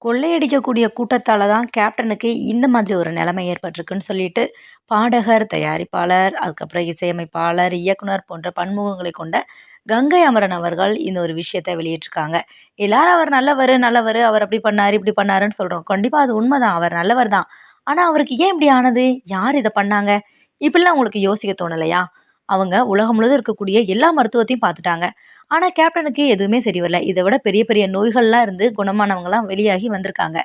கொள்ளையடிக்கக்கூடிய கூட்டத்தால தான் கேப்டனுக்கு இந்த மாதிரி ஒரு நிலைமை ஏற்பட்டிருக்குன்னு சொல்லிட்டு, பாடகர், தயாரிப்பாளர், அதுக்கப்புறம் இசையமைப்பாளர், இயக்குனர் போன்ற பன்முகங்களை கொண்ட கங்கை அமரன் அவர்கள் இந்த ஒரு விஷயத்த வெளியிட்டிருக்காங்க. எல்லாரும் அவர் நல்லவரு, நல்லவரு. அவர் அப்படி பண்ணாரு, இப்படி பண்ணாருன்னு சொல்றோம். கண்டிப்பா அது உண்மதான். அவர் நல்லவர் தான். ஆனா அவருக்கு ஏன் இப்படி ஆனது? யார் இத பண்ணாங்க? இப்படிலாம் உங்களுக்கு யோசிக்க தோணலையா? அவங்க உலகம் முழுவதும் இருக்கக்கூடிய எல்லா மருத்துவத்தையும் பார்த்துட்டாங்க. ஆனா கேப்டனுக்கு எதுவுமே சரி வரல. இத விட பெரிய பெரிய நோய்கள்லாம் இருந்து குணமானவங்கலாம் வெளியாகி வந்திருக்காங்க.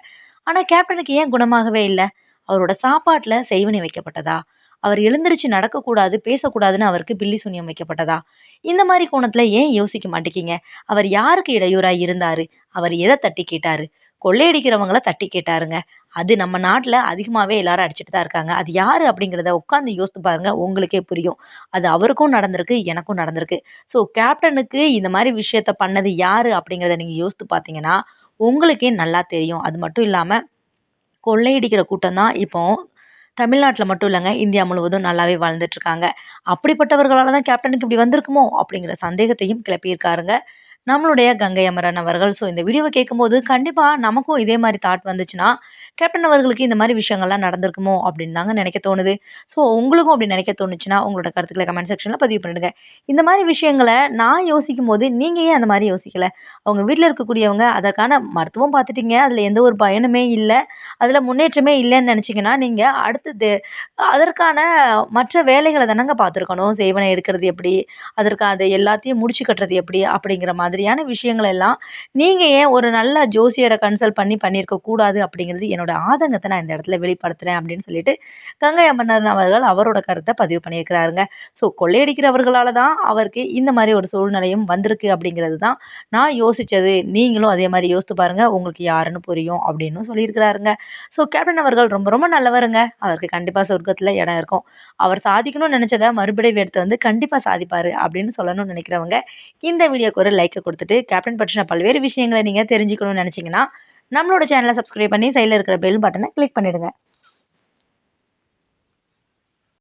ஆனா கேப்டனுக்கு ஏன் குணமாகவே இல்ல? அவரோட சாப்பாட்ல செய்வினை வைக்கப்பட்டதா? அவர் எழுந்திருச்சு நடக்கக்கூடாது, பேசக்கூடாதுன்னு அவருக்கு பில்லி சூனியம் வைக்கப்பட்டதா? இந்த மாரி கோணத்துல ஏன் யோசிக்க மாட்டேங்கிறீங்க? அவர் யாருக்கு இடையூறா இருந்தாரு? அவர் எத தட்டி கேட்டாரு? கொள்ளையடிக்கிறவங்கள தட்டி கேட்டாருங்க. அது நம்ம நாட்ல அதிகமாவே எல்லாரும் அடிச்சுட்டு தான் இருக்காங்க. அது யாரு அப்படிங்கிறத உட்கார்ந்து யோசித்து பாருங்க. உங்களுக்கே புரியும். அது அவருக்கும் நடந்திருக்கு, எனக்கும் நடந்திருக்கு. ஸோ கேப்டனுக்கு இந்த மாரி விஷயத்த பண்ணது யாரு அப்படிங்கிறத நீங்க யோசித்து பார்த்தீங்கன்னா, உங்களுக்கே நல்லா தெரியும். அது மட்டும் இல்லாம கொள்ளையடிக்கிற கூட்டம் தான் இப்போ தமிழ்நாட்ல மட்டும் இல்லங்க, இந்தியா முழுவதும் நல்லாவே வாழ்ந்துட்டு இருக்காங்க. அப்படிப்பட்டவர்களால தான் கேப்டனுக்கு இப்படி வந்திருக்குமோ? அப்படிங்கிற சந்தேகத்தையும் கிளப்பியிருக்காருங்க. நம்மளுடைய கங்கை அமரன் அவர்கள். ஸோ இந்த வீடியோவ கேட்கும்போது கண்டிப்பா நமக்கும் இதே மாரி தாட் வந்துச்சுன்னா, கேப்டன் அவர்களுக்கு இந்த மாரி விஷயங்கள்லாம் நடந்திருக்குமோ அப்படின்னு தாங்க நினைக்க தோணுது. ஸோ உங்களுக்கும் அப்படி நினைக்க தோணுச்சுன்னா, உங்களோட கருத்துக்கள கமெண்ட் செக்ஷன்ல பதிவு பண்ணிடுங்க. இந்த மாரி விஷயங்கள நான் யோசிக்கும்போது, நீங்க ஏன் அந்த மாரி யோசிக்கல? அவங்க வீட்ல இருக்கக்கூடியவங்க அதற்கான மருத்துவம் பார்த்துட்டீங்க. அதுல எந்த ஒரு பயனுமே இல்ல. அதுல முன்னேற்றமே இல்லன்னு நினைச்சீங்கன்னா, நீங்க அடுத்தது அதற்கான மற்ற வேலைகள தானங்க பார்த்துருக்கணும். சேவன எடுக்கிறது எப்படி? அதற்கு அது எல்லாத்தையும் முடிச்சு கட்டுறது எப்படி? அப்படிங்கிற மாதிரியான விஷயங்கள் எல்லாம் நீங்க ஏன் ஒரு நல்ல ஜோசியர கன்சல்ட் பண்ணி பண்ணியிருக்க கூடாது? அப்படிங்கிறது என்னோட ஆதங்கத்த நான் இந்த இடத்துல வெளிப்படுத்துறேன் அப்படின்னு சொல்லிட்டு, கங்கை அமரன் அவர்கள் அவரோட கருத்த பதிவு பண்ணியிருக்கிறாருங்க. ஸோ கொள்ளையடிக்கிறவர்களால தான் அவருக்கு இந்த மாரி ஒரு சூழ்நிலையும் வந்திருக்கு அப்படிங்கிறது தான் நான் யோசிச்சது. நீங்களும் அதே மாரி யோசித்து பாருங்க. உங்களுக்கு யாருன்னு புரியும் அப்படின்னும் சொல்லியிருக்கிறாருங்க. ஸோ கேப்டன் அவர்கள் ரொம்ப ரொம்ப நல்லவருங்க. அவருக்கு கண்டிப்பா சொர்க்கத்துல இடம் இருக்கும். அவர் சாதிக்கணும்னு நெனச்சத மறுபிறவி எடுத்து வந்து கண்டிப்பா சாதிப்பாரு அப்படின்னு சொல்லணும்னு நெனைக்கிறவங்க, இந்த வீடியோக்கு ஒரு லைக்க குடுத்துட்டு, கேப்டன் பற்றின பல்வேறு விஷயங்கள நீங்க தெரிஞ்சுக்கணும்னு நெனச்சீங்கன்னா, நம்மளோட சேனல சப்ஸ்கிரைப் பண்ணி சைட்ல இருக்கிற பெல் பட்டன கிளிக் பண்ணிடுங்க.